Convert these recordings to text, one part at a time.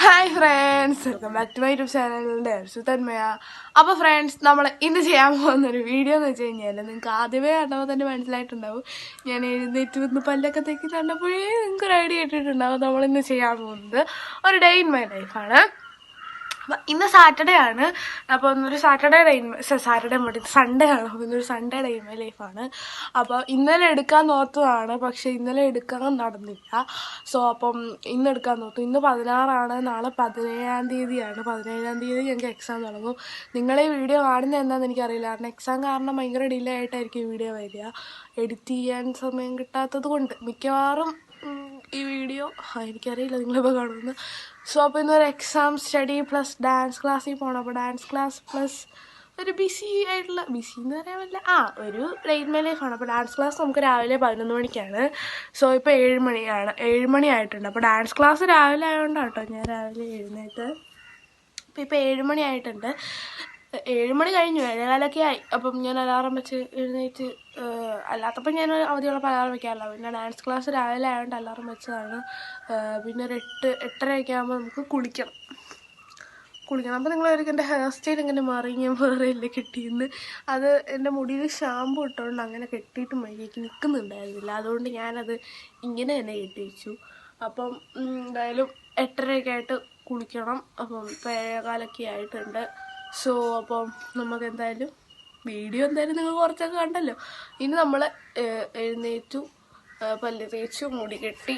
Hi friends, welcome back to my YouTube ചാനലിൻ്റെ തന്മയ. അപ്പോൾ friends, നമ്മൾ ഇന്ന് ചെയ്യാൻ പോകുന്നൊരു വീഡിയോ എന്ന് വെച്ച് കഴിഞ്ഞാൽ നിങ്ങൾക്ക് ആദ്യമേ കണ്ടപ്പോൾ തന്നെ മനസ്സിലായിട്ടുണ്ടാവും. ഞാൻ എഴുന്നേറ്റ് വന്ന് പല്ലൊക്കെ തേക്കി കണ്ടപ്പോഴേ നിങ്ങൾക്ക് ഒരു ഐഡിയ ഇട്ടിട്ടുണ്ടാവും. നമ്മളിന്ന് ചെയ്യാൻ പോകുന്നത് ഒരു ഡേ ഇൻ മൈ ലൈഫാണ്. അപ്പം ഇന്ന് സാറ്റർഡേ ആണ്. അപ്പോൾ ഇന്നൊരു സൺഡേ ആണ്. അപ്പോൾ ഇന്നൊരു സൺഡേ ഡേ ഇൻ മൈ ലൈഫാണ്. അപ്പോൾ ഇന്നലെ എടുക്കാൻ നോത്തതാണ്, പക്ഷേ ഇന്നലെ എടുക്കാൻ നടന്നില്ല. സോ അപ്പം ഇന്ന് എടുക്കാൻ നോർത്തു. ഇന്ന് 16 നാളെ 17-ാം തീയതിയാണ്. 17-ാം തീയതി ഞങ്ങൾക്ക് എക്സാം തുടങ്ങും. നിങ്ങളെ വീഡിയോ കാണുന്നത് എന്താണെന്ന് എനിക്കറിയില്ല, കാരണം എക്സാം കാരണം ഭയങ്കര ഡിലേ ആയിട്ടായിരിക്കും വീഡിയോ വരിക. എഡിറ്റ് ചെയ്യാൻ സമയം കിട്ടാത്തത് കൊണ്ട് മിക്കവാറും ഈ വീഡിയോ എനിക്കറിയില്ല നിങ്ങളിപ്പോൾ കാണുന്നത്. സോ അപ്പോൾ ഇന്നൊരു എക്സാം സ്റ്റഡി പ്ലസ് ഡാൻസ് ക്ലാസ്സിൽ പോകണം. അപ്പോൾ ഡാൻസ് ക്ലാസ് പ്ലസ് ഒരു ബിസി എന്ന് പറയാൻ പറ്റില്ല, ഒരു ലൈറ്റ് മൈ ലൈഫാണ്. അപ്പോൾ ഡാൻസ് ക്ലാസ് നമുക്ക് രാവിലെ 11 മണിക്കാണ്. സോ ഇപ്പോൾ 7 മണി ആയിട്ടുണ്ട്. അപ്പോൾ ഡാൻസ് ക്ലാസ് രാവിലെ ആയതുകൊണ്ടാണ് കേട്ടോ ഞാൻ രാവിലെ എഴുന്നേറ്റ്. ഇപ്പോൾ 7 മണി ആയിട്ടുണ്ട്. 7 മണി കഴിഞ്ഞു, 7:15 ആയി. അപ്പം ഞാൻ അലാറം വെച്ച് എഴുന്നേറ്റ്, അല്ലാത്തപ്പം ഞാൻ അവധിയുള്ളപ്പോൾ അലാറം വയ്ക്കാറില്ല. പിന്നെ ഡാൻസ് ക്ലാസ് രാവിലെ ആയതുകൊണ്ട് അലാറം വെച്ചതാണ്. പിന്നെ ഒരു 8-8:30 ആകുമ്പോൾ നമുക്ക് കുളിക്കണം. അപ്പോൾ നിങ്ങളൊരിക്കലും എൻ്റെ ഹെയർ സ്റ്റൈൽ ഇങ്ങനെ മാറി, ഞാൻ വേറെ ഇല്ല കെട്ടിയെന്ന്. അത് എൻ്റെ മുടിയിൽ ഷാമ്പു ഇട്ടുകൊണ്ട് അങ്ങനെ കെട്ടിയിട്ട് മര്യാദയ്ക്ക് നിൽക്കുന്നുണ്ടായിരുന്നില്ല. അതുകൊണ്ട് ഞാനത് ഇങ്ങനെ തന്നെ കെട്ടി വെച്ചു. അപ്പം എന്തായാലും 8:30 ആയിട്ട് കുളിക്കണം. അപ്പം 7:15 ആയിട്ടുണ്ട്. സോ അപ്പം നമുക്ക് എന്തായാലും വീഡിയോ നിങ്ങൾ കുറച്ചൊക്കെ കണ്ടല്ലോ. ഇനി നമ്മൾ എഴുന്നേറ്റു, പല്ല് തേച്ചു, മുടി കെട്ടി,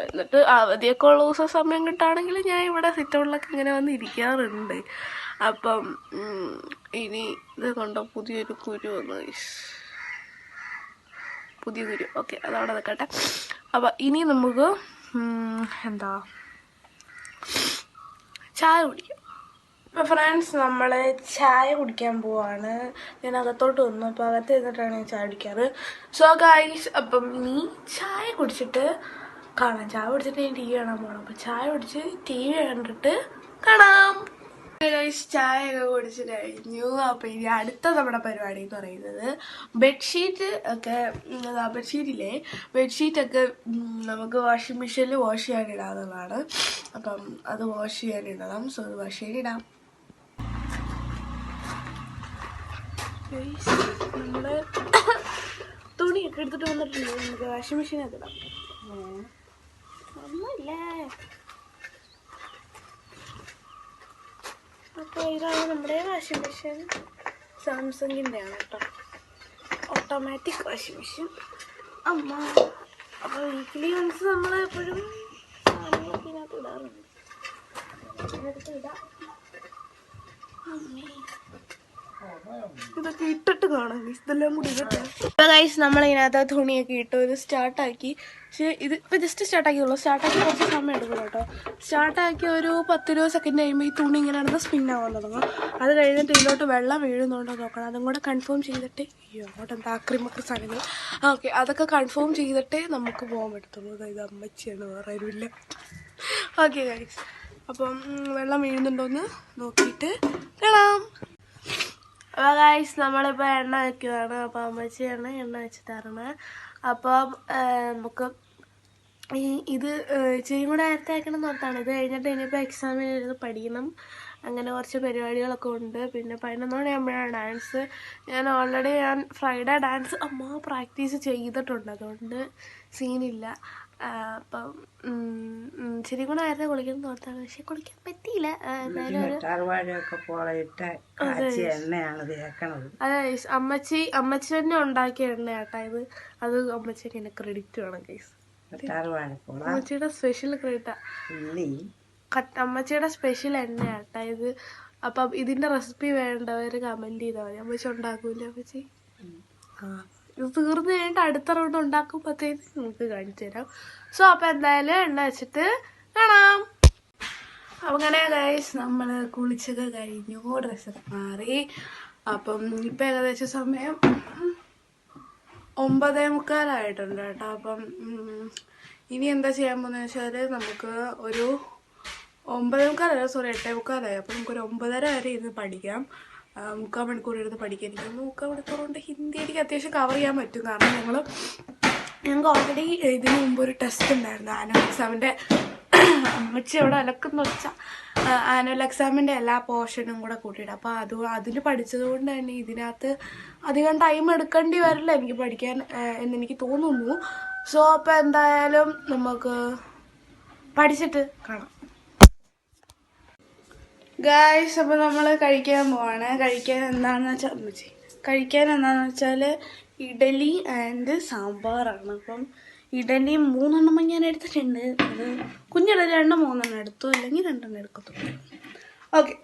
എന്നിട്ട് അവധിയൊക്കെ ഉള്ള ദിവസം സമയം കിട്ടുകയാണെങ്കിൽ ഞാൻ ഇവിടെ സിറ്റൗട്ടിലൊക്കെ ഇങ്ങനെ വന്ന് ഇരിക്കാറുണ്ട്. അപ്പം ഇനി ഇത് കൊണ്ടോ പുതിയൊരു കുരു വന്നു, പുതിയ കുരു. ഓക്കെ, അതവിടെ നിൽക്കട്ടെ. അപ്പം ഇനി നമുക്ക് ചായ കുടിക്കാം. അപ്പോൾ ഫ്രണ്ട്സ്, നമ്മൾ ചായ കുടിക്കാൻ പോവാണ്. ഞാൻ അകത്തോട്ട് വന്നു. അപ്പോൾ അകത്ത് ഇരുന്നിട്ടാണ് ഞാൻ ചായ കുടിക്കാറ്. സോ ഗൈസ്, അപ്പം നീ ചായ കുടിച്ചിട്ട് കാണാം. ചായ കുടിച്ചിട്ട് ഞാൻ TV കാണാൻ പോകണം. അപ്പോൾ ചായ കുടിച്ച് TV കണ്ടിട്ട് കാണാം. ഗൈസ്, ചായയൊക്കെ കുടിച്ച് കഴിഞ്ഞു. അപ്പോൾ ഇനി അടുത്ത നമ്മുടെ പരിപാടി എന്ന് പറയുന്നത് ബെഡ്ഷീറ്റൊക്കെ നമുക്ക് വാഷിംഗ് മെഷീനിൽ വാഷ് ചെയ്യാനിടാവുന്നതാണ്. അപ്പം അത് വാഷ് ചെയ്യാനിടണം. സോ അത് വാഷ് ചെയ്യാനിടാം. നമ്മൾ തുണിയൊക്കെ എടുത്തിട്ട് വന്നിട്ടുണ്ട്. നമുക്ക് വാഷിംഗ് മെഷീനകത്ത് ഇടാം. ഒന്നുമില്ലേ. അപ്പോൾ ഇതാണ് നമ്മുടെ വാഷിംഗ് മെഷീൻ. സാംസങ്ങിൻ്റെ ആണ് കേട്ടോ, ഓട്ടോമാറ്റിക് വാഷിംഗ് മെഷീൻ. അപ്പോൾ വീക്കിലി വൺസ് നമ്മൾ എപ്പോഴും സാധനങ്ങളൊക്കെ ഇതിനകത്ത് ഇടാറുണ്ട്. ഇതിനകത്ത് ഇടാം. ഇതൊക്കെ ഇട്ടിട്ട് കാണാം. ഇതെല്ലാം കൂടി ഇടട്ടെ. അപ്പോൾ ഗൈസ്, നമ്മളിതിനകത്ത് തുണിയൊക്കെ ഇട്ട് ഒരു സ്റ്റാർട്ടാക്കി. പക്ഷേ ഇത് ഇപ്പോൾ ജസ്റ്റ് സ്റ്റാർട്ടാക്കിയുള്ളൂ. സ്റ്റാർട്ടാക്കി കുറച്ച് സമയം എടുക്കും കേട്ടോ. സ്റ്റാർട്ടാക്കി ഒരു 10-20 സെക്കൻഡ് കഴിയുമ്പോൾ ഈ തുണി ഇങ്ങനെ നടന്ന് സ്പിന്നാവാൻ തുടങ്ങും. അത് കഴിഞ്ഞിട്ട് ഇതിലോട്ട് വെള്ളം വീഴുന്നുണ്ടോ നോക്കണം. അതും കൂടെ കൺഫേം ചെയ്തിട്ട്, അങ്ങോട്ട് എന്താ ആക്രിമൊക്കെ സാധനങ്ങൾ. ഓക്കെ, അതൊക്കെ കൺഫേം ചെയ്തിട്ടേ നമുക്ക് പോകാൻ പറ്റത്തുള്ളൂ. ഇത് അമ്മച്ചിയാണ്, വേറെ ആരുമില്ല. ഓക്കെ ഗൈസ്, അപ്പം വെള്ളം വീഴുന്നുണ്ടോയെന്ന് നോക്കിയിട്ട് കാണാം. അപ്പോൾ ഗൈസ് നമ്മളിപ്പോൾ എണ്ണ വയ്ക്കുകയാണ്. അപ്പോൾ അമ്മച്ചിയാണ് എണ്ണ വെച്ച് തരണേ. അപ്പം നമുക്ക് ഇത് ഇച്ചിരി കൂടെ നേരത്തെ ആക്കണം എന്ന് ഓർത്താണ്. ഇത് കഴിഞ്ഞിട്ട് ഇനിയിപ്പോൾ എക്സാമിന് ഇരുന്ന് പഠിക്കണം. അങ്ങനെ കുറച്ച് പരിപാടികളൊക്കെ ഉണ്ട്. പിന്നെ 11 മണിയാകുമ്പോഴാണ് dance. Already Friday dance practice ചെയ്തിട്ടുണ്ട്, അതുകൊണ്ട് സീനില്ല. അപ്പം ഇച്ചിരി കൂടെ നേരത്തെ കുളിക്കണം തോർത്താണ്, പക്ഷെ കുളിക്കാൻ പറ്റിയില്ല. അതെ അമ്മച്ചി തന്നെ ഉണ്ടാക്കിയ എണ്ണയാട്ടാ ഇത്. അത് അമ്മച്ചിക്ക് എന്നെ ക്രെഡിറ്റ് വേണം ഗൈസ്. അമ്മച്ചിയുടെ സ്പെഷ്യൽ ക്രെഡിറ്റാ, അമ്മച്ചിയുടെ സ്പെഷ്യൽ എണ്ണയാട്ടാ ഇത്. അപ്പം ഇതിന്റെ റെസിപ്പി വേണ്ടവർ കമന്റ് ചെയ്താൽ മതി. അമ്മച്ചി ഉണ്ടാക്കൂല അമ്മച്ചി? ഇത് തീർന്നു കഴിഞ്ഞിട്ട് അടുത്ത റൗണ്ട് ഉണ്ടാക്കുമ്പോഴത്തേക്ക് നമുക്ക് കാണിച്ചു തരാം. സോ അപ്പം എന്തായാലും എണ്ണ വെച്ചിട്ട് കാണാം. അങ്ങനെ ഗൈസ് നമ്മൾ കുളിച്ചൊക്കെ കഴിഞ്ഞു, ഡ്രസ്സൊക്കെ മാറി. അപ്പം ഇപ്പം ഏകദേശം സമയം 9:45 കേട്ടോ. അപ്പം ഇനി എന്താ ചെയ്യാൻ പോകുന്നത് വെച്ചാൽ നമുക്ക് ഒരു 9:45 സോറി 8:45, അപ്പം നമുക്കൊരു 9:30 വരെ ഇരുന്ന് പഠിക്കാം. 3/4 മണിക്കൂർ ഇരുന്ന് പഠിക്കാൻ. 3/4 മണിക്കൂർ കൊണ്ട് ഹിന്ദി എനിക്ക് അത്യാവശ്യം കവർ ചെയ്യാൻ പറ്റും. കാരണം ഞങ്ങൾക്ക് ഓൾറെഡി ഇതിന് മുമ്പ് ഒരു ടെസ്റ്റ് ഉണ്ടായിരുന്നു, ആനുവൽ എക്സാമിൻ്റെ. അമ്മച്ചി അവിടെ അലക്കുന്ന വെച്ചാൽ ആനുവൽ എക്സാമിൻ്റെ എല്ലാ പോർഷനും കൂടെ കൂട്ടിയിട്ട്. അപ്പോൾ അതിൽ പഠിച്ചത് കൊണ്ട് തന്നെ ഇതിനകത്ത് അധികം ടൈം എടുക്കേണ്ടി വരില്ല എനിക്ക് പഠിക്കാൻ എന്നെനിക്ക് തോന്നുന്നു. സോ അപ്പോൾ എന്തായാലും നമുക്ക് പഠിച്ചിട്ട് കാണാം ഗായ്സ്. അപ്പോൾ നമ്മൾ കഴിക്കാൻ പോവാണ്. കഴിക്കാൻ എന്താണെന്ന് വെച്ചാൽ ഇഡലി ആൻഡ് സാമ്പാറാണ്. അപ്പം ഇഡലി 3 ഞാൻ എടുത്തിട്ടുണ്ട്. അത് കുഞ്ഞിടലി 3 എടുത്തു, അല്ലെങ്കിൽ 2 എടുക്കത്തുള്ളൂ. ഓക്കെ,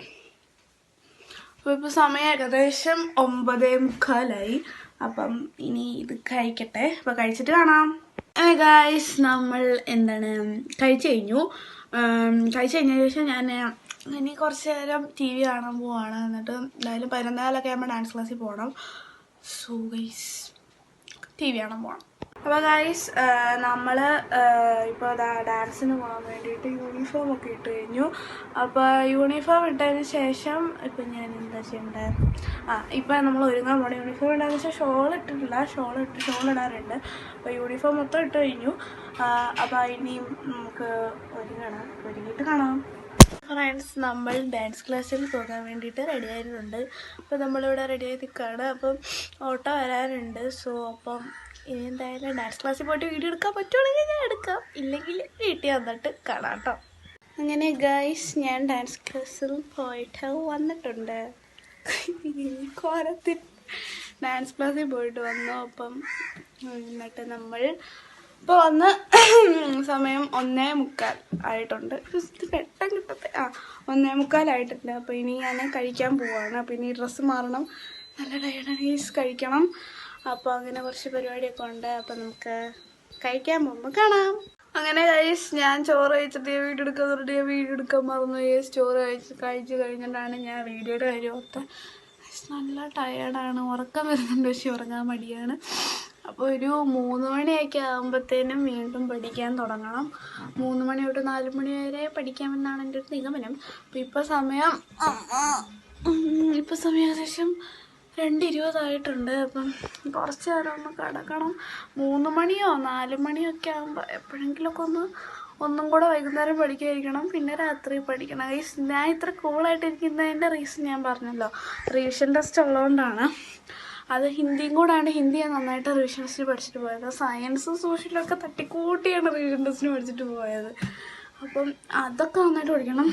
അപ്പോൾ ഇപ്പോൾ സമയം ഏകദേശം 9:45. അപ്പം ഇനി ഇത് കഴിക്കട്ടെ. അപ്പോൾ കഴിച്ചിട്ട് കാണാം. ഗായ്സ് നമ്മൾ കഴിച്ചു കഴിഞ്ഞു. കഴിച്ചു ശേഷം ഞാൻ ഇനി കുറച്ച് നേരം TV കാണാൻ പോവാണ്. എന്നിട്ട് എന്തായാലും 14 ആകുമ്പോൾ ഡാൻസ് ക്ലാസ്സിൽ പോകണം. സോ ഗൈസ് TV കാണാൻ പോകണം. അപ്പോൾ ഗൈസ് നമ്മൾ ഇപ്പോൾ ഡാൻസിന് പോകാൻ വേണ്ടിയിട്ട് യൂണിഫോം ഒക്കെ ഇട്ട് കഴിഞ്ഞു. അപ്പോൾ യൂണിഫോം ഇട്ടതിന് ശേഷം ഇപ്പം ഞാൻ എന്താ ചെയ്യേണ്ടത്? ഇപ്പം നമ്മൾ ഒരുങ്ങാൻ പോകണം. യൂണിഫോം ഇട്ടതിന് ശേഷം ഷോൾ ഇട്ടിട്ടില്ല, ഷോൾ ഇടാറുണ്ട്. അപ്പോൾ യൂണിഫോം മൊത്തം ഇട്ട് കഴിഞ്ഞു. അപ്പോൾ ഇനിയും നമുക്ക് ഒരുങ്ങിയിട്ട് കാണാം. ഫ്രണ്ട്സ്, നമ്മൾ ഡാൻസ് ക്ലാസ്സിൽ പോകാൻ വേണ്ടിയിട്ട് റെഡി ആയിട്ടുണ്ട്. അപ്പോൾ നമ്മളിവിടെ റെഡി ആയി നിൽക്കുകയാണ്. അപ്പം ഓട്ടോ വരാനുണ്ട്. സോ അപ്പം ഇനി എന്തായാലും ഡാൻസ് ക്ലാസ്സിൽ പോയിട്ട് വീഡിയോ എടുക്കാൻ പറ്റുവാണെങ്കിൽ ഞാൻ എടുക്കാം, ഇല്ലെങ്കിൽ വീട്ടിൽ വന്നിട്ട് കാണാം കേട്ടോ. അങ്ങനെ ഗൈസ് ഞാൻ ഡാൻസ് ക്ലാസ്സിൽ പോയിട്ട് വന്നിട്ടുണ്ട്. കോലത്തിൽ ഡാൻസ് ക്ലാസ്സിൽ പോയിട്ട് വന്നു. അപ്പം എന്നിട്ട് നമ്മൾ ഇപ്പോൾ വന്ന് സമയം 1:45 ആയിട്ടുണ്ട്. പെട്ടെന്ന് കിട്ടത്തെ 1:45 ആയിട്ടുണ്ട്. അപ്പോൾ ഇനി ഞാൻ കഴിക്കാൻ പോവാണ്. അപ്പോൾ ഇനി ഡ്രസ്സ് മാറണം, നല്ല ടയർഡാണ്, കഴിക്കണം. അപ്പോൾ അങ്ങനെ കുറച്ച് പരിപാടിയൊക്കെ ഉണ്ട്. അപ്പോൾ നമുക്ക് കഴിക്കാൻ പോകുമ്പോൾ കാണാം. അങ്ങനെ ഗൈസ് ഞാൻ ചോറ് കഴിച്ചിട്ട് വീഡിയോ എടുക്കാൻ മറന്നു. ചോറ് കഴിച്ച് കഴിഞ്ഞിട്ടാണ് ഞാൻ വീഡിയോയുടെ കാര്യം ഓർത്ത്. നല്ല ടയേർഡാണ്, ഉറക്കം വരുന്നുണ്ട്, പക്ഷെ ഉറങ്ങാൻ മടിയാണ്. അപ്പോൾ ഒരു 3 മണിയൊക്കെ ആകുമ്പോഴത്തേനും വീണ്ടും പഠിക്കാൻ തുടങ്ങണം. 3 മണി തൊട്ട് 4 മണി വരെ പഠിക്കാമെന്നാണ് എൻ്റെ ഒരു നിഗമനം. അപ്പോൾ ഇപ്പോൾ സമയം ഏകദേശം 2:20 ആയിട്ടുണ്ട്. അപ്പം കുറച്ച് നേരം ഒന്ന് കിടക്കണം. 3 മണിയോ 4 മണിയോ ഒക്കെ ആകുമ്പോൾ എപ്പോഴെങ്കിലുമൊക്കെ ഒന്നും കൂടെ വൈകുന്നേരം പഠിക്കാതിരിക്കണം, പിന്നെ രാത്രി പഠിക്കണം. ഞാൻ ഇത്ര കൂളായിട്ടിരിക്കുന്നതിൻ്റെ റീസൺ ഞാൻ പറഞ്ഞല്ലോ, റിവിഷൻ ടെസ്റ്റ് ഉള്ളതുകൊണ്ടാണ്. അത് ഹിന്ദിയും കൂടാണ്. ഹിന്ദി ഞാൻ നന്നായിട്ട് റിവിഷൻ ടെസ്റ്റിന് പഠിച്ചിട്ട് പോയത്. സയൻസും സോഷ്യലൊക്കെ തട്ടിക്കൂട്ടിയാണ് റിവിഷൻ ടെസ്റ്റിന് പഠിച്ചിട്ട് പോയത്. അപ്പം അതൊക്കെ നന്നായിട്ട് പഠിക്കണം.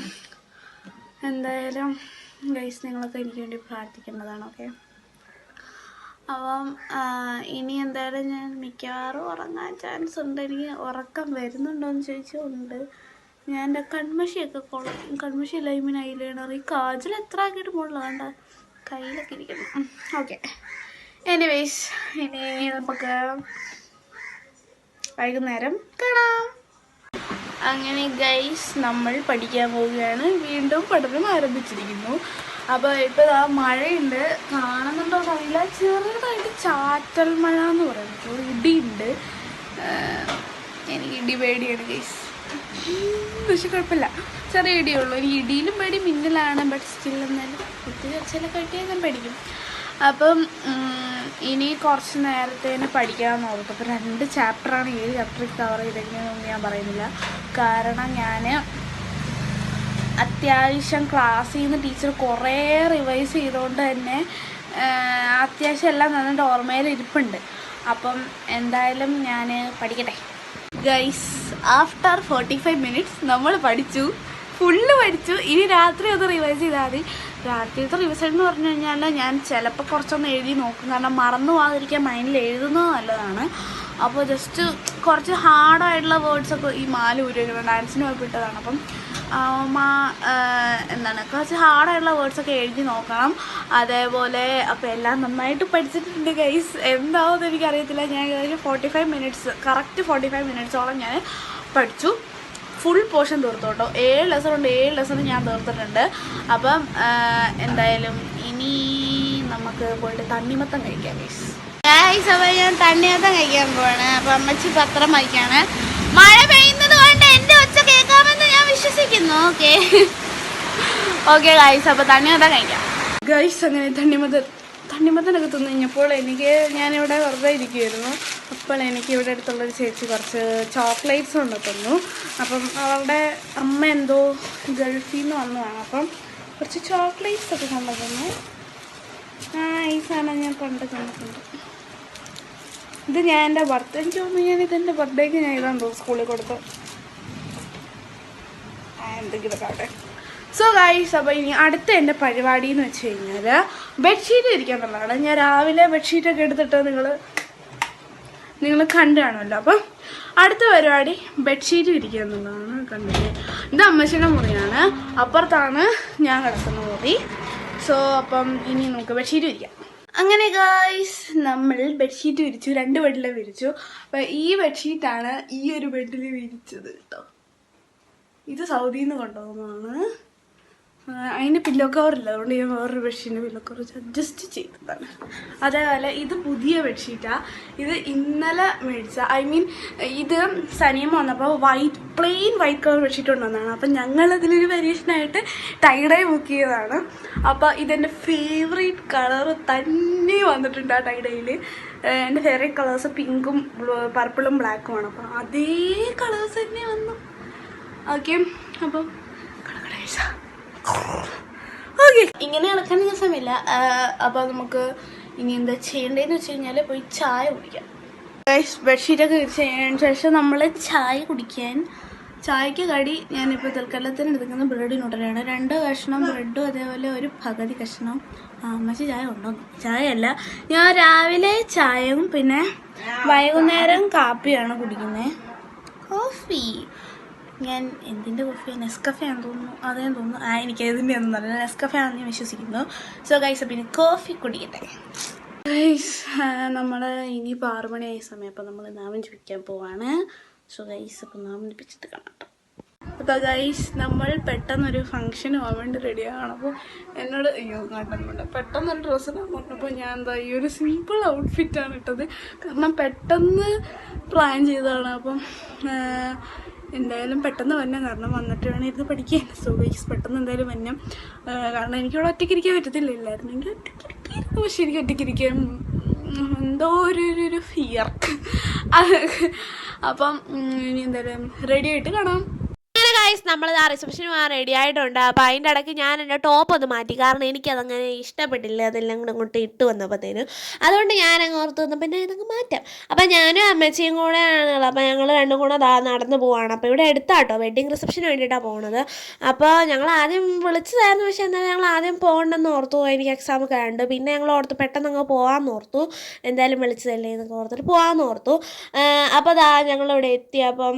എന്തായാലും ഗൈസ് നിങ്ങളൊക്കെ എനിക്ക് വേണ്ടി പ്രാർത്ഥിക്കേണ്ടതാണ്. ഓക്കെ, അപ്പം ഇനി എന്തായാലും ഞാൻ മിക്കവാറും ഉറങ്ങാൻ ചാൻസ് ഉണ്ട്. എനിക്ക് ഉറക്കം വരുന്നുണ്ടോയെന്ന് ചോദിച്ചുകൊണ്ട് ഞാൻ എൻ്റെ കൺമഷി ലൈമിന് ഐലൈനർ ഈ കാജൽ എത്ര ആക്കിയിട്ട് മുകളിൽ വേണ്ട കയ്യിലൊക്കെ ഇരിക്കണം. ഓക്കെ, എനിവേയ്സ് ഇനി നമുക്ക് വൈകുന്നേരം കാണാം. അങ്ങനെ ഗൈസ് നമ്മൾ പഠിക്കാൻ പോവുകയാണ്. വീണ്ടും പഠനം ആരംഭിച്ചിരിക്കുന്നു. അപ്പോൾ ഇപ്പോൾ മഴയുണ്ട്, കാണുന്നുണ്ടോ അറിയില്ല, ചെറുതായിട്ട് ചാറ്റൽ മഴ എന്ന് പറയുന്നത്. ഇടിയുണ്ട്, എനിക്ക് ഇടി പേടിയാണ് ഗൈസ്. പക്ഷെ കുഴപ്പമില്ല, ചെറിയ ഇടിയുള്ളൂ. ഇനി ഇടിയിലും പേടി മിന്നലാണ്, ബട്ട് സ്റ്റിൽ എന്നാലും ചിലൊക്കെ കിട്ടിയാൽ ഞാൻ പഠിക്കും. അപ്പം ഇനി കുറച്ച് നേരത്തേന് പഠിക്കാമെന്ന് ഓർത്തു. അപ്പോൾ 2 ചാപ്റ്ററാണ്, 7 ചാപ്റ്റർ കവർ ചെയ്തെങ്ങനെയൊന്നും ഞാൻ പറയുന്നില്ല. കാരണം ഞാൻ അത്യാവശ്യം ക്ലാസ്സിൽ നിന്ന് ടീച്ചർ കുറേ റിവൈസ് ചെയ്തുകൊണ്ട് തന്നെ അത്യാവശ്യം എല്ലാം നന്നായിട്ട് ഓർമ്മയിൽ ഇരിപ്പുണ്ട്. അപ്പം എന്തായാലും ഞാൻ പഠിക്കട്ടെ. ഗൈസ്, ആഫ്റ്റർ 45 മിനിറ്റ്സ് നമ്മൾ പഠിച്ചു, ഫുള്ള് പഠിച്ചു. ഇനി രാത്രി ഒന്ന് റിവൈസ് ചെയ്താൽ മതി. രാത്രിയത്തെ റിവിഷൻ എന്ന് പറഞ്ഞു കഴിഞ്ഞാൽ ഞാൻ ചിലപ്പോൾ കുറച്ചൊന്ന് എഴുതി നോക്കും, കാരണം മറന്നു പോകാതിരിക്കാൻ മൈൻഡിൽ എഴുതുന്നത് നല്ലതാണ്. അപ്പോൾ ജസ്റ്റ് കുറച്ച് ഹാർഡായിട്ടുള്ള വേർഡ്സൊക്കെ ഈ മാലൂരൊക്കെ ഡാൻസിന് പോയിട്ടതാണ്. അപ്പം എന്താണ് കുറച്ച് ഹാർഡായിട്ടുള്ള വേർഡ്സൊക്കെ എഴുതി നോക്കണം. അതേപോലെ അപ്പോൾ എല്ലാം നന്നായിട്ട് പഠിച്ചിട്ടുണ്ട് ഗൈസ്. എന്താവുമെന്ന് എനിക്കറിയത്തില്ല. ഞാൻ ഏകദേശം 45 മിനിറ്റ്സ്, കറക്റ്റ് 45 മിനിറ്റ്സോളം ഞാൻ പഠിച്ചു. ഫുൾ പോർഷൻ തീർത്തു കേട്ടോ. 7 ലെസൺ ഉണ്ട്, 7 ലെസൺ ഞാൻ തീർത്തിട്ടുണ്ട്. അപ്പം എന്തായാലും ഇനി നമുക്ക് പോയിട്ട് തണ്ണിമത്തം കഴിക്കാം ഗൈസ്. അപ്പോൾ ഞാൻ തണ്ണിമത്തം കഴിക്കാൻ പോവാണ്. അപ്പം അമ്മച്ചി പത്രം വായിക്കാണ്. മഴ പെയ്യുന്നത് കൊണ്ട് എൻ്റെ ഒച്ച കേൾക്കാമെന്ന് ഞാൻ വിശ്വസിക്കുന്നു. ഓക്കെ ഗൈസ്, അപ്പോൾ തണ്ണിമത്തം കഴിക്കാം ഗൈസ്. അങ്ങനെ തണ്ണിമത്തനൊക്കെ തിന്നു കഴിഞ്ഞപ്പോൾ ഞാനിവിടെ വെറുതെ ഇരിക്കുമായിരുന്നു. അപ്പോൾ എനിക്ക് ഇവിടെ അടുത്തുള്ളൊരു ചേച്ചി കുറച്ച് ചോക്ലേറ്റ്സ് കൊണ്ട് തന്നു. അപ്പം അവളുടെ അമ്മ എന്തോ ഗൾഫിൽ നിന്ന് വന്നതാണ്. അപ്പം കുറച്ച് ചോക്ലേറ്റ്സ് ഒക്കെ കൊണ്ടു തന്നു. ഈ സാധനം ഞാൻ പണ്ട് തന്നിട്ടുണ്ട്. ഇത് ഞാൻ എൻ്റെ ബർത്ത്ഡേ, എനിക്ക് തോന്നുന്നു ഞാൻ ഇതെൻ്റെ ബർത്ത്ഡേക്ക് ഞാൻ ഇതാന്ന് തോന്നുന്നു സ്കൂളിൽ കൊടുത്തു. എന്തെങ്കിലുമൊക്കെ ആവട്ടെ. സോ ഗൈസ്, അപ്പോൾ ഇനി അടുത്ത എൻ്റെ പരിപാടി എന്ന് വെച്ച് കഴിഞ്ഞാൽ ബെഡ്ഷീറ്റ് ഇരിക്കാൻ എന്നുള്ളതാണ്. ഞാൻ രാവിലെ ബെഡ്ഷീറ്റൊക്കെ എടുത്തിട്ട് നിങ്ങൾ കണ്ടു കാണുമല്ലോ. അപ്പം അടുത്ത പരിപാടി ബെഡ്ഷീറ്റ് ഇരിക്കുക എന്നുള്ളതാണ്. കണ്ടില്ലേ, ഇത് അമ്മച്ചിയുടെ മുറിയാണ്, അപ്പുറത്താണ് ഞാൻ കിടക്കുന്ന മുറി. സോ അപ്പം ഇനി നമുക്ക് ബെഡ്ഷീറ്റ് വിരിക്കാം. അങ്ങനെ ഗൈസ്, നമ്മൾ ബെഡ്ഷീറ്റ് വിരിച്ചു, 2 ബെഡിൽ വിരിച്ചു. അപ്പം ഈ ബെഡ്ഷീറ്റാണ് ഈ ഒരു ബെഡിൽ വിരിച്ചത് കേട്ടോ. ഇത് സൗദിയിൽ നിന്ന് കൊണ്ടുപോകുന്നതാണ്. അതിന് പില്ലോ കവറില്ല, അതുകൊണ്ട് ഞാൻ വേറൊരു ബെഡ്ഷീറ്റിൻ്റെ പില്ലോ കവർ അഡ്ജസ്റ്റ് ചെയ്തതാണ്. അതേപോലെ ഇത് പുതിയ ബെഡ്ഷീറ്റാണ്. ഇത് ഇന്നലെ മേടിച്ച, ഇത് സനിയമ്മ വന്നപ്പോൾ പ്ലെയിൻ വൈറ്റ് കളർ ബെഡ്ഷീറ്റ് കൊണ്ടുവന്നതാണ്. അപ്പം ഞങ്ങളതിലൊരു വേരിയേഷനായിട്ട് ടൈഡൈ ബുക്ക് ചെയ്തതാണ്. അപ്പോൾ ഇതെൻ്റെ ഫേവറേറ്റ് കളർ തന്നെ വന്നിട്ടുണ്ട് ആ ടൈഡൈയിൽ. എൻ്റെ ഫേവറേറ്റ് കളേഴ്സ് പിങ്കും പർപ്പിളും ബ്ലാക്കുമാണ്. അപ്പോൾ അതേ കളേഴ്സ് തന്നെ വന്നു. ഓക്കെ, അപ്പം ഓക്കെ, ഇങ്ങനെ നടക്കാൻ ഞാൻ സമയമില്ല. അപ്പോൾ നമുക്ക് ഇനി എന്താ ചെയ്യേണ്ടതെന്ന് വെച്ച് കഴിഞ്ഞാൽ പോയി ചായ കുടിക്കാം. ബെഡ്ഷീറ്റൊക്കെ വിരിച്ചതിന് ശേഷം നമ്മൾ ചായ കുടിക്കാൻ, ചായക്ക് കടി ഞാനിപ്പോൾ തൽക്കാലത്തിന് എടുക്കുന്ന ബ്രെഡിനുടനെയാണ്. 2 കഷ്ണം ബ്രെഡും അതേപോലെ ഒരു പകുതി കഷ്ണം. അമ്മച്ചി ചായ കൊണ്ടുവന്നു. ചായയല്ല, ഞാൻ രാവിലെ ചായയും പിന്നെ വൈകുന്നേരം കാപ്പിയാണ് കുടിക്കുന്നത്. കോഫി ഞാൻ എന്തിൻ്റെ കോഫിയാണ്? നെസ്കഫേ ആണെന്ന് തോന്നുന്നു, അതേന്ന് തോന്നുന്നു. എനിക്ക് ഇതിൻ്റെ ഒന്നും അറിയില്ല, നെസ്കഫേ ആണെന്ന് ഞാൻ വിശ്വസിക്കുന്നു. സോ ഗൈസ്, പിന്നെ കോഫി കുടിക്കട്ടെ ഗൈസ്. നമ്മൾ ഇനിയിപ്പോൾ 6 മണിയായ സമയം, അപ്പോൾ നമ്മൾ നാമം ജപിക്കാൻ പോവാണ്. സോ ഗൈസ്, അപ്പോൾ നാമം ജപിച്ചിട്ട് കാണാം. അപ്പോൾ ഗൈസ്, നമ്മൾ പെട്ടെന്നൊരു ഫംഗ്ഷന് പോകാൻ വേണ്ടി റെഡിയാണ്. അപ്പോൾ എന്നോട് കാട്ടുന്നുണ്ട് പെട്ടെന്നൊരു ഡ്രസ്സിനാണ് പറഞ്ഞപ്പോൾ ഞാൻ എന്താ ഈ ഒരു സിമ്പിൾ ഔട്ട്ഫിറ്റാണ് ഇട്ടത്. കാരണം പെട്ടെന്ന് പ്ലാൻ ചെയ്തതാണ്. അപ്പം എന്തായാലും പെട്ടെന്ന് വന്നം, കാരണം വന്നിട്ട് വേണം ഇരുന്ന് പഠിക്കാൻ. സോ ഗൈസ്, പെട്ടെന്ന് എന്തായാലും വന്നം. കാരണം എനിക്കിവിടെ ഒറ്റയ്ക്ക് ഇരിക്കാൻ പറ്റത്തില്ലായിരുന്നു. എനിക്ക് ഒറ്റയ്ക്ക്, പക്ഷെ എനിക്ക് ഒറ്റയ്ക്ക് ഇരിക്കാൻ എന്തോ ഒരു ഫിയർ. അപ്പം ഇനി എന്തായാലും റെഡി ആയിട്ട് കാണാം. ഗൈസ്, നമ്മൾ റിസപ്ഷന് പോകാൻ റെഡി ആയിട്ടുണ്ട്. അപ്പോൾ അതിൻ്റെ ഇടയ്ക്ക് ഞാൻ എൻ്റെ ടോപ്പ് ഒന്ന് മാറ്റി, കാരണം എനിക്കതങ്ങനെ ഇഷ്ടപ്പെട്ടില്ല, അതെല്ലാം കൂടെ അങ്ങോട്ട് ഇട്ട് വന്നപ്പോഴത്തേനും. അതുകൊണ്ട് ഞാൻ അങ്ങ് ഓർത്ത് വന്നു പിന്നെ ഇതങ്ങ് മാറ്റാം. അപ്പോൾ ഞാനും അമ്മച്ചിയും കൂടെ ആണല്ലോ. അപ്പോൾ ഞങ്ങൾ രണ്ടും കൂടെ നടന്ന് പോവാണ്. അപ്പോൾ ഇവിടെ എടുത്താട്ടോ വെഡ്ഡിങ് റിസപ്ഷന് വേണ്ടിയിട്ടാണ് പോകുന്നത്. അപ്പോൾ ഞങ്ങൾ ആദ്യം വിളിച്ചതായിരുന്നു, പക്ഷേ എന്നാലും ഞങ്ങൾ ആദ്യം പോകണ്ടെന്ന് ഓർത്തു. എനിക്ക് എക്സാം ഒക്കെ ഉണ്ട്. പിന്നെ ഞങ്ങൾ ഓർത്ത് പെട്ടെന്ന് അങ്ങ് പോകാമെന്ന് ഓർത്തു. എന്തായാലും വിളിച്ചതല്ലേ എന്നൊക്കെ ഓർത്തിട്ട് പോകാമെന്ന് ഓർത്തു. അപ്പോൾ ഞങ്ങളിവിടെ എത്തി. അപ്പം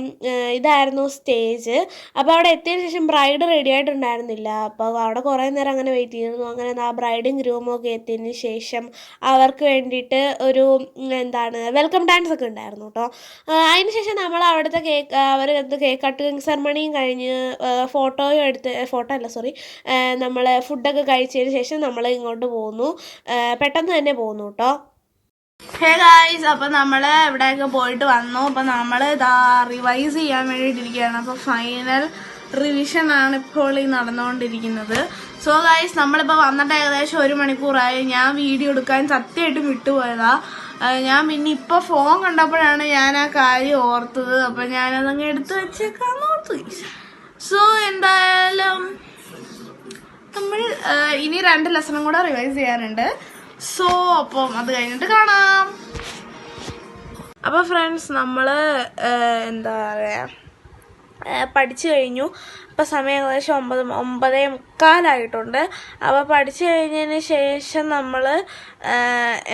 ഇതായിരുന്നു സ്റ്റേജ്. അപ്പോൾ അവിടെ എത്തിയതിന് ശേഷം ബ്രൈഡ് റെഡി ആയിട്ടുണ്ടായിരുന്നില്ല. അപ്പോൾ അവിടെ കുറേ നേരം അങ്ങനെ വെയിറ്റ് ചെയ്തിരുന്നു. അങ്ങനെ ആ ബ്രൈഡും ഗ്രൂമൊക്കെ എത്തിയതിന് ശേഷം അവർക്ക് വേണ്ടിയിട്ട് ഒരു വെൽക്കം ഡാൻസ് ഒക്കെ ഉണ്ടായിരുന്നു കേട്ടോ. അതിന് ശേഷം നമ്മൾ അവിടുത്തെ കേക്ക് കട്ടിങ് സെറമണിയും കഴിഞ്ഞ് നമ്മൾ ഫുഡൊക്കെ കഴിച്ചതിന് ശേഷം നമ്മൾ ഇങ്ങോട്ട് പോന്നു. പെട്ടെന്ന് തന്നെ പോന്നു കേട്ടോ. ഹേ ഗായ്സ്, അപ്പം നമ്മൾ ഇവിടെയൊക്കെ പോയിട്ട് വന്നു. അപ്പം നമ്മൾ ഇതാ റിവൈസ് ചെയ്യാൻ വേണ്ടിയിട്ടിരിക്കുകയാണ്. അപ്പോൾ ഫൈനൽ റിവിഷൻ ആണ് ഇപ്പോൾ ഈ നടന്നുകൊണ്ടിരിക്കുന്നത്. സോ ഗായ്സ്, നമ്മളിപ്പോൾ വന്നിട്ട് ഏകദേശം 1 മണിക്കൂറായി. ഞാൻ വീഡിയോ എടുക്കാൻ സത്യമായിട്ടും വിട്ടുപോയതാ. ഞാൻ പിന്നെ ഇപ്പോൾ ഫോൺ കണ്ടപ്പോഴാണ് ഞാൻ ആ കാര്യം ഓർത്തത്. അപ്പം ഞാനതങ്ങ് എടുത്ത് വെച്ചേക്കാന്ന് ഓർത്തു. സോ എന്തായാലും നമ്മൾ ഇനി 2 ലെസണും കൂടെ റിവൈസ് ചെയ്യാനുണ്ട്. സോ അപ്പം അത് കഴിഞ്ഞിട്ട് കാണാം. അപ്പോൾ ഫ്രണ്ട്സ്, നമ്മൾ എന്താ പറയുക പഠിച്ചു കഴിഞ്ഞു. അപ്പോൾ സമയം ഏകദേശം 9:45 അപ്പോൾ പഠിച്ചു കഴിഞ്ഞതിന് ശേഷം നമ്മൾ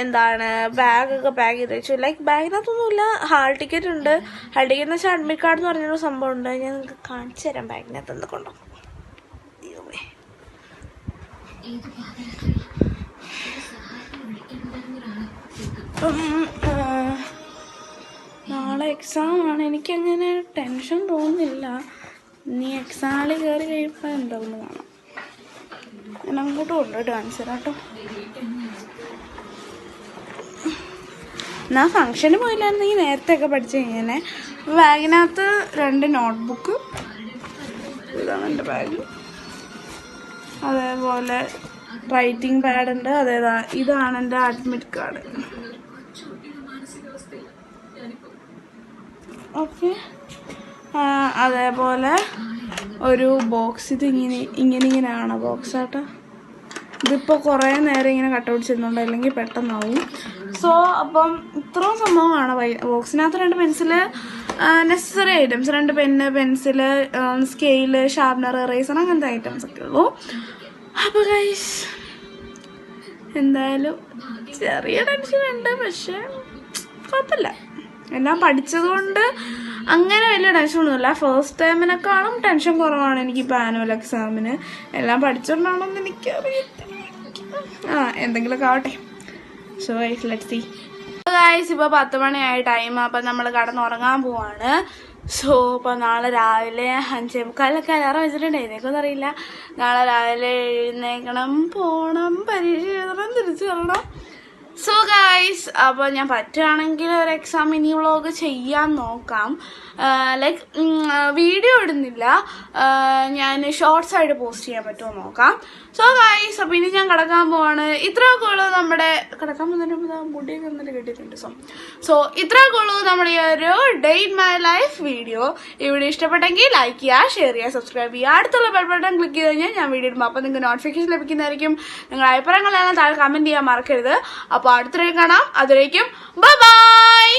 എന്താണ് ബാഗൊക്കെ പാക്ക് ചെയ്ത് വെച്ചു. ലൈക്ക് ബാഗിനകത്തൊന്നുമില്ല, ഹാൾ ടിക്കറ്റ് ഉണ്ട്. ഹാൾ ടിക്കറ്റ് എന്ന് വെച്ചാൽ അഡ്മിറ്റ് കാർഡ് എന്ന് പറഞ്ഞൊരു സംഭവം ഉണ്ട്. ഞാൻ നിങ്ങൾക്ക് കാണിച്ചു തരാം ബാഗിനകത്ത് എന്തൊക്കെയുണ്ടോ. നാളെ എക്സാം ആണ്. എനിക്കങ്ങനെ ടെൻഷൻ തോന്നുന്നില്ല. നീ എക്സാമിൽ കയറി കഴിയുമ്പോൾ എന്താണെന്ന് കാണാം. ഞാൻ അങ്ങോട്ട് കൊണ്ടുപോയിട്ട് കാണിച്ചു തരാം കേട്ടോ. ഞാൻ ഫംഗ്ഷന് പോയില്ലായിരുന്നെങ്കിൽ നേരത്തെ ഒക്കെ പഠിച്ചു കഴിഞ്ഞാൽ. ബാഗിനകത്ത് 2 നോട്ട്ബുക്ക്, ഇതാണ് എൻ്റെ ബാഗ്. അതേപോലെ റൈറ്റിംഗ് പാഡ് ഉണ്ട്. ഇതാണ് എൻ്റെ അഡ്മിറ്റ് കാർഡ്. ഓക്കെ, അതേപോലെ ഒരു ബോക്സ്. ഇത് ഇങ്ങനെയാണ് ബോക്സ് ആട്ടോ. ഇതിപ്പോൾ കുറേ നേരം ഇങ്ങനെ കട്ട പിടിച്ചിരുന്നുണ്ട്, അല്ലെങ്കിൽ പെട്ടെന്നാവും. സോ അപ്പം ഇത്രയും സംഭവമാണ് ബോക്സിനകത്ത്. 2 pencil, necessary items, 2 pen, pencil, scale, sharpener, eraser, അങ്ങനത്തെ ഐറ്റംസ് ഒക്കെ ഉള്ളൂ. അപ്പോൾ ഗൈസ്, എന്തായാലും ചെറിയ ടെൻഷൻ ഉണ്ട്, പക്ഷേ കുഴപ്പമില്ല. എല്ലാം പഠിച്ചത് കൊണ്ട് അങ്ങനെ വലിയ ടെൻഷനൊന്നുമില്ല. ഫസ്റ്റ് ടൈമിനെക്കാളും ടെൻഷൻ കുറവാണ് എനിക്കിപ്പോൾ ആനുവൽ എക്സാമിന്. എല്ലാം പഠിച്ചുകൊണ്ടാണോന്ന് എനിക്കറിയത്തില്ല. എന്തെങ്കിലുമൊക്കെ ആവട്ടെ. So let's see guys. ഇപ്പോൾ 10 മണിയായ ടൈം. അപ്പം നമ്മൾ കിടന്നുറങ്ങാൻ പോവാണ്. സോ ഇപ്പോൾ നാളെ രാവിലെ 5:45 അലാറം വെച്ചിട്ടുണ്ട്. എഴുന്നേക്കൊന്നും അറിയില്ല. നാളെ രാവിലെ എഴുന്നേക്കണം, പോകണം, പരീക്ഷ എഴുതണം, തിരിച്ചു വരണം. സോ ഗൈസ്, അപ്പോൾ ഞാൻ പറ്റുകയാണെങ്കിൽ ഒരു എക്സാം മിനി വ്ളോഗ് ചെയ്യാൻ നോക്കാം. ലൈക്ക് വീഡിയോ ഇടുന്നില്ല, ഞാൻ ഷോർട്സ് ആയിട്ട് പോസ്റ്റ് ചെയ്യാൻ പറ്റുമോ നോക്കാം. സോ ഗൈസ്, അപ്പോൾ ഇനി ഞാൻ കിടക്കാൻ പോവാണ്. ഇത്രയൊക്കെ ഉള്ളൂ നമ്മുടെ കിടക്കാൻ പോകുന്നതിന് മുടിയൊക്കെ ഒന്നിട്ട് കിട്ടിയിട്ടുണ്ട്. സോ ഇത്രയൊക്കെ ഉള്ളൂ നമ്മുടെ ഈ ഒരു day in my life video. ഈ വീഡിയോ ഇഷ്ടപ്പെട്ടെങ്കിൽ ലൈക്ക് ചെയ്യുക, ഷെയർ ചെയ്യുക, സബ്സ്ക്രൈബ് ചെയ്യുക. അടുത്തുള്ള ബെൽ ബട്ടൺ ക്ലിക്ക് ചെയ്ത് കഴിഞ്ഞാൽ ഞാൻ വീഡിയോ ഇടുമ്പോൾ അപ്പോൾ നിങ്ങൾക്ക് നോട്ടിഫിക്കേഷൻ ലഭിക്കുന്നതായിരിക്കും. നിങ്ങളുടെ അഭിപ്രായങ്ങളെല്ലാം താഴെ കമൻറ്റ് ചെയ്യാൻ മറക്കരുത്. അപ്പോൾ അടുത്തൊരു കാണാം. അതിലേക്കും ബൈ ബൈ.